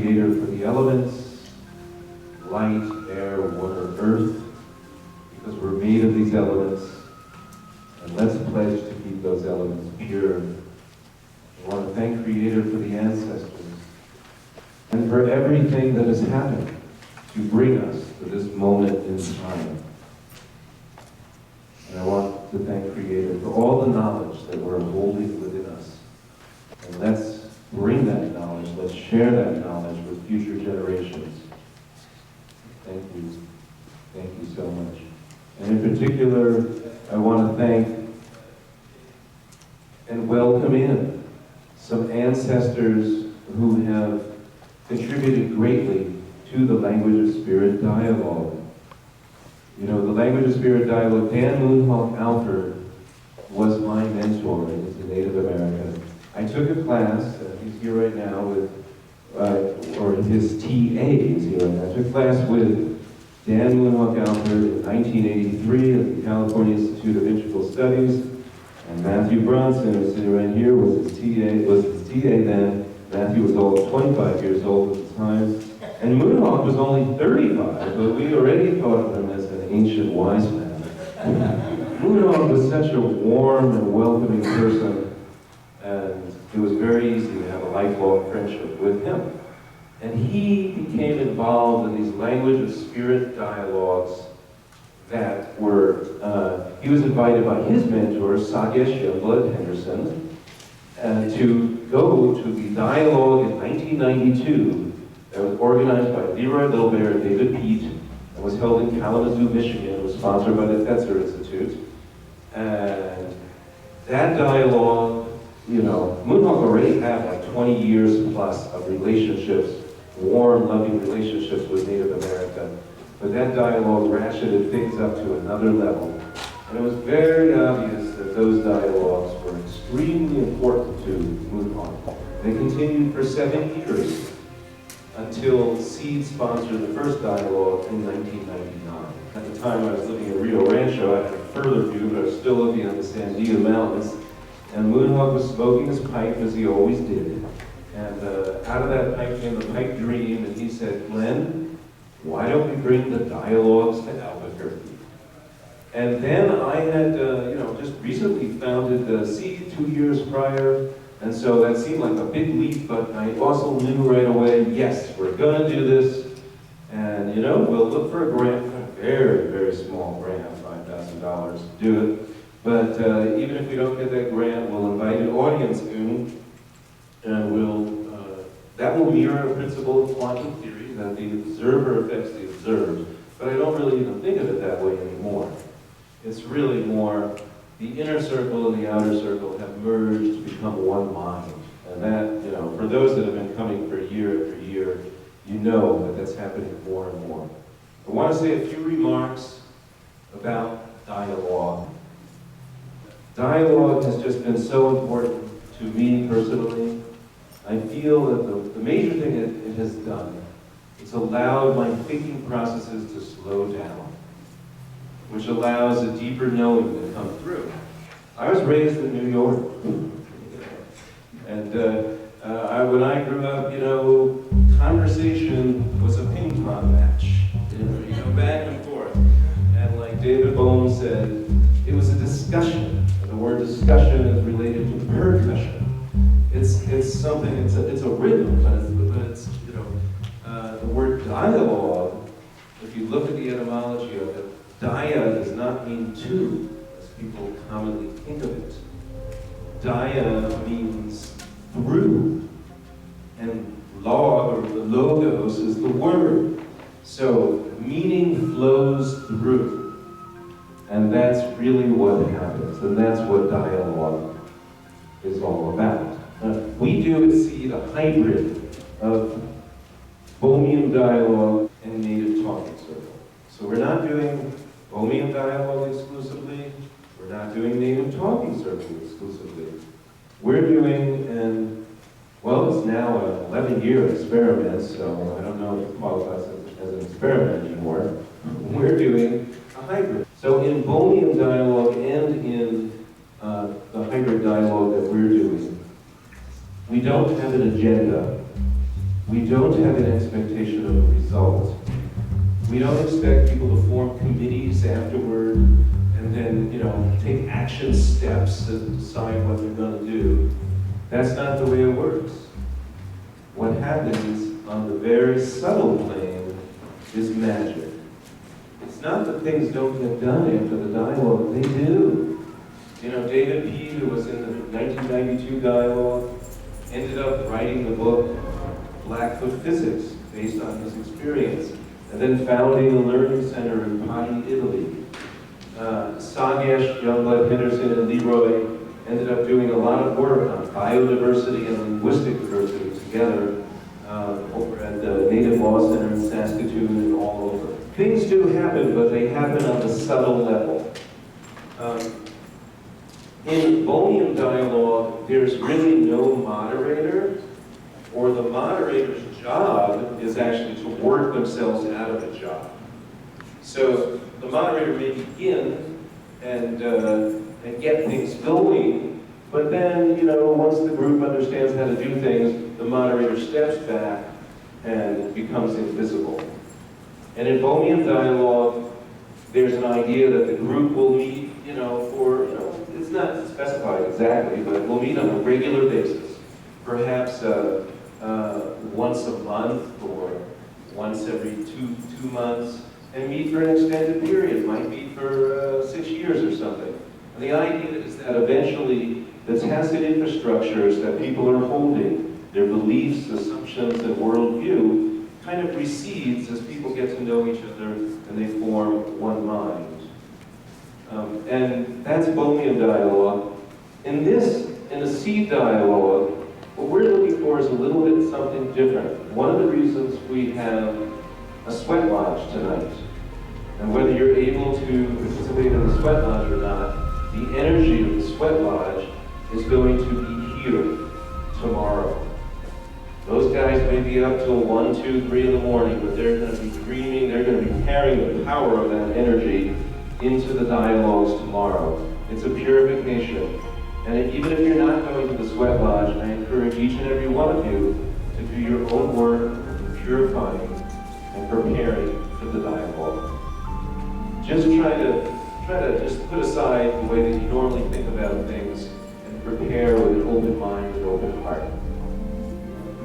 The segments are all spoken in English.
Creator for the elements, light, air, water, earth, because we're made of these elements, and let's pledge to keep those elements pure. I want to thank Creator for the ancestors, and for everything that has happened to bring us to this moment in time. And I want to thank Creator for all the knowledge that we're holding within us. And let's bring that knowledge, let's share that knowledge with future generations. Thank you. Thank you so much. And in particular, I want to thank and welcome in some ancestors who have contributed greatly to the Language of Spirit dialogue. You know, the Language of Spirit dialogue, Dan Moonhawk Alford was my mentor as a Native American. I took a class, he's here right now with, or his TA is here right now. I took a class with Dan Moonhawk Alford in 1983 at the California Institute of Integral Studies, and Matthew Bronson, who's sitting right here, was his TA then. Matthew was all 25 years old at the time. And Moonhawk was only 35, but we already thought of him as an ancient wise man. Moonhawk was such a warm and welcoming person, and it was very easy to have a lifelong friendship with him. And he became involved in these Language of Spirit dialogues that were, he was invited by his mentor, Sagesh Youngblood Henderson, to go to the dialogue in 1992 that was organized by Leroy Little Bear and David Pete, and was held in Kalamazoo, Michigan. It was sponsored by the Fetzer Institute. And that dialogue, you know, Moonhawk already had like 20 years plus of relationships, warm, loving relationships with Native America. But that dialogue ratcheted things up to another level. And it was very obvious that those dialogues were extremely important to Moonhawk. They continued for 7 years until Seed sponsored the first dialogue in 1999. At the time I was living in Rio Rancho, I had a further view, but I was still looking at the Sandia Mountains. And Moonhawk was smoking his pipe, as he always did. And out of that pipe came the pipe dream, and he said, "Glenn, why don't we bring the dialogues to Albuquerque?" And then I had, just recently founded Seed 2 years prior, and so that seemed like a big leap, but I also knew right away, yes, we're going to do this, and we'll look for a grant, a very, very small grant, $5,000 to do it. But even if we don't get that grant, we'll invite an audience in, and that will mirror a principle of quantum theory, that the observer affects the observed. But I don't really even think of it that way anymore. It's really more, the inner circle and the outer circle have merged to become one mind. And that, for those that have been coming for year after year, you know that that's happening more and more. I want to say a few remarks about dialogue. Dialogue has just been so important to me personally. I feel that the major thing it has done, it's allowed my thinking processes to slow down, which allows a deeper knowing to come through. I was raised in New York, and when I grew up, conversation was a ping pong match, back and forth. And like David Bohm said, it was a discussion. The word discussion is related to percussion. It's something. It's a rhythm, but it's the word dialogue. If you look at the etymology of it, dia does not mean two, as people commonly think of it. Dia means through, and log, or the logos, is the word. So meaning flows through, and that's really what happens, and that's what dialogue is all about. We do at Seed a hybrid of Bohemian dialogue and native talking circle. So we're not doing Bohemian dialogue exclusively, we're not doing native talking circle exclusively. We're doing, it's now an 11-year experiment, so I don't know if it qualifies as an experiment anymore. We're doing a hybrid. So in Bohemian dialogue and in the hybrid dialogue that we're doing, we don't have an agenda. We don't have expectation of a result. We don't expect people to form committees afterward and then, take action steps to decide what they're going to do. That's not the way it works. What happens on the very subtle plane is magic. It's not that things don't get done after the dialogue, they do. David P., who was in the 1992 dialogue, ended up writing the book Blackfoot Physics, based on his experience, and then founding a learning center in Patti, Italy. Sagesh, Youngblood, Henderson, and Leroy ended up doing a lot of work on biodiversity and linguistic diversity together over at the Native Law Center in Saskatoon and all over. Things do happen, but they happen on the subtle level. In Bohemian dialogue, there's really no moderator, or the moderator's job is actually to work themselves out of a job. So the moderator may begin and get things going, but then, once the group understands how to do things, the moderator steps back and becomes invisible. And in Bohemian dialogue, there's an idea that the group will meet, it's not specified exactly, but we'll meet on a regular basis, perhaps once a month or once every two months, and meet for an extended period, might meet for 6 years or something. And the idea is that eventually the tacit infrastructures that people are holding, their beliefs, assumptions, and worldview, kind of recedes as people get to know each other and they form one mind. And that's Bohemian dialogue. In a seed dialogue, what we're looking for is a little bit something different. One of the reasons we have a sweat lodge tonight, and whether you're able to participate in the sweat lodge or not, the energy of the sweat lodge is going to be here tomorrow. Those guys may be up till 1, 2, 3 in the morning, but they're going to be dreaming, they're going to be carrying the power of that energy into the dialogues tomorrow. It's a purification. And even if you're not going to the sweat lodge, I encourage each and every one of you to do your own work in purifying and preparing for the dialogue. Just try to just put aside the way that you normally think about things and prepare with an open mind and open heart.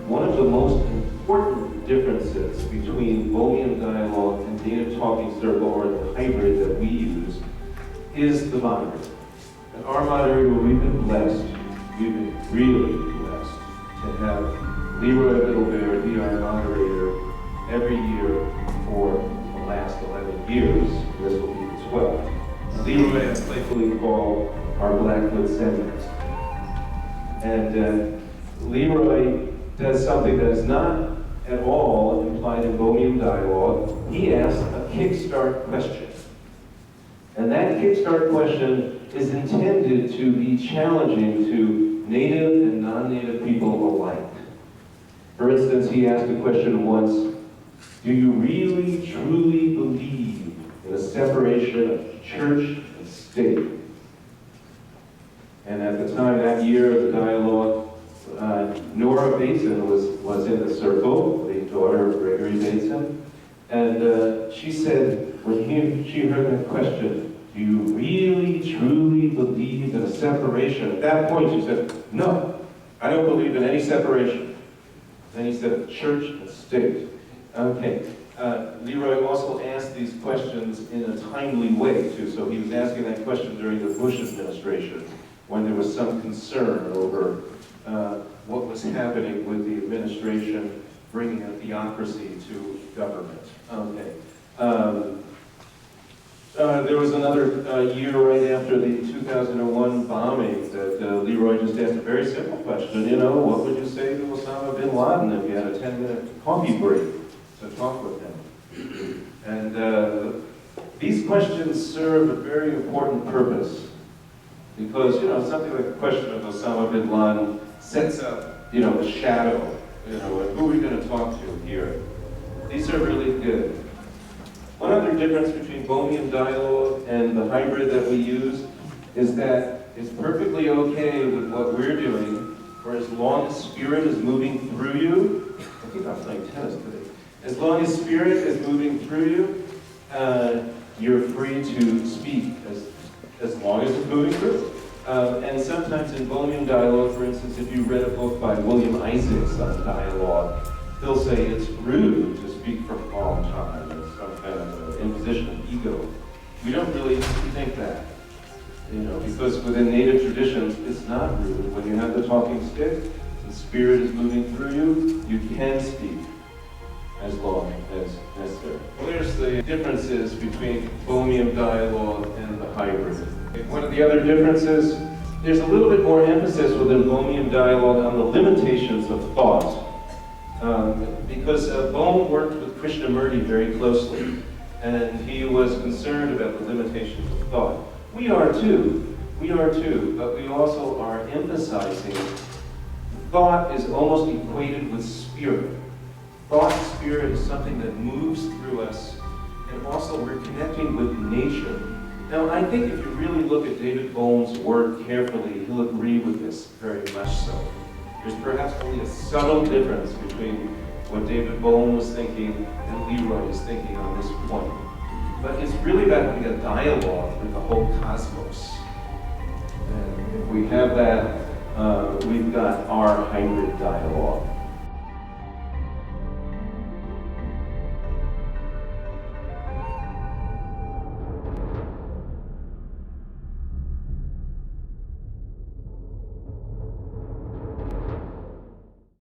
One of the most important differences between Bohemian dialogue and native talking circle, or the hybrid that we use, is the moderator. And our moderator, we've been blessed, we've been really blessed to have Leroy Middlebear be our moderator every year for the last 11 years. This will be the 12th. Leroy, I playfully call our Blackfoot seminars. And Leroy does something that is not at all implied in Bohemian dialogue. He asks a kickstart question. And that kickstart question is intended to be challenging to native and non-native people alike. For instance, he asked a question once, do you really, truly believe in a separation of church and state? And at the time, that year of the dialogue, Nora Bateson was in the circle, the daughter of Gregory Bateson, and she said, when she heard that question, do you really, truly believe in a separation? At that point, she said, no, I don't believe in any separation. Then he said, church and state. Okay. Leroy also asked these questions in a timely way, too. So he was asking that question during the Bush administration, when there was some concern over what was happening with the administration bringing a theocracy to government. Okay. There was another year right after the 2001 bombing that Leroy just asked a very simple question. What would you say to Osama bin Laden if you had a 10-minute coffee break to talk with him? And these questions serve a very important purpose because, something like the question of Osama bin Laden sets up, the shadow, and who are we going to talk to here? These are really good. One other difference between Bohemian dialogue and the hybrid that we use is that it's perfectly okay with what we're doing for as long as spirit is moving through you. I think I'm playing tennis today. As long as Spirit is moving through you, you're free to speak as long as it's moving through. And sometimes in volume dialogue, for instance, if you read a book by William Isaacs on dialogue, he'll say it's rude to speak for a long time. It's some kind of imposition of ego. We don't really think that, because within native traditions, it's not rude. When you have the talking stick, the Spirit is moving through you, you can speak as long as necessary. Well, there's the differences between volume dialogue and the hybrid. One of the other differences, there's a little bit more emphasis within volume dialogue on the limitations of thought. Because Bohm worked with Krishnamurti very closely, and he was concerned about the limitations of thought. We are too, but we also are emphasizing thought is almost equated with spirit. Thought, spirit is something that moves through us, and also we're connecting with nature. Now, I think if you really look at David Bohm's work carefully, he'll agree with this very much so. There's perhaps only a subtle difference between what David Bohm was thinking and Leroy is thinking on this point. But it's really about having a dialogue with the whole cosmos. And if we have that, we've got our hybrid dialogue.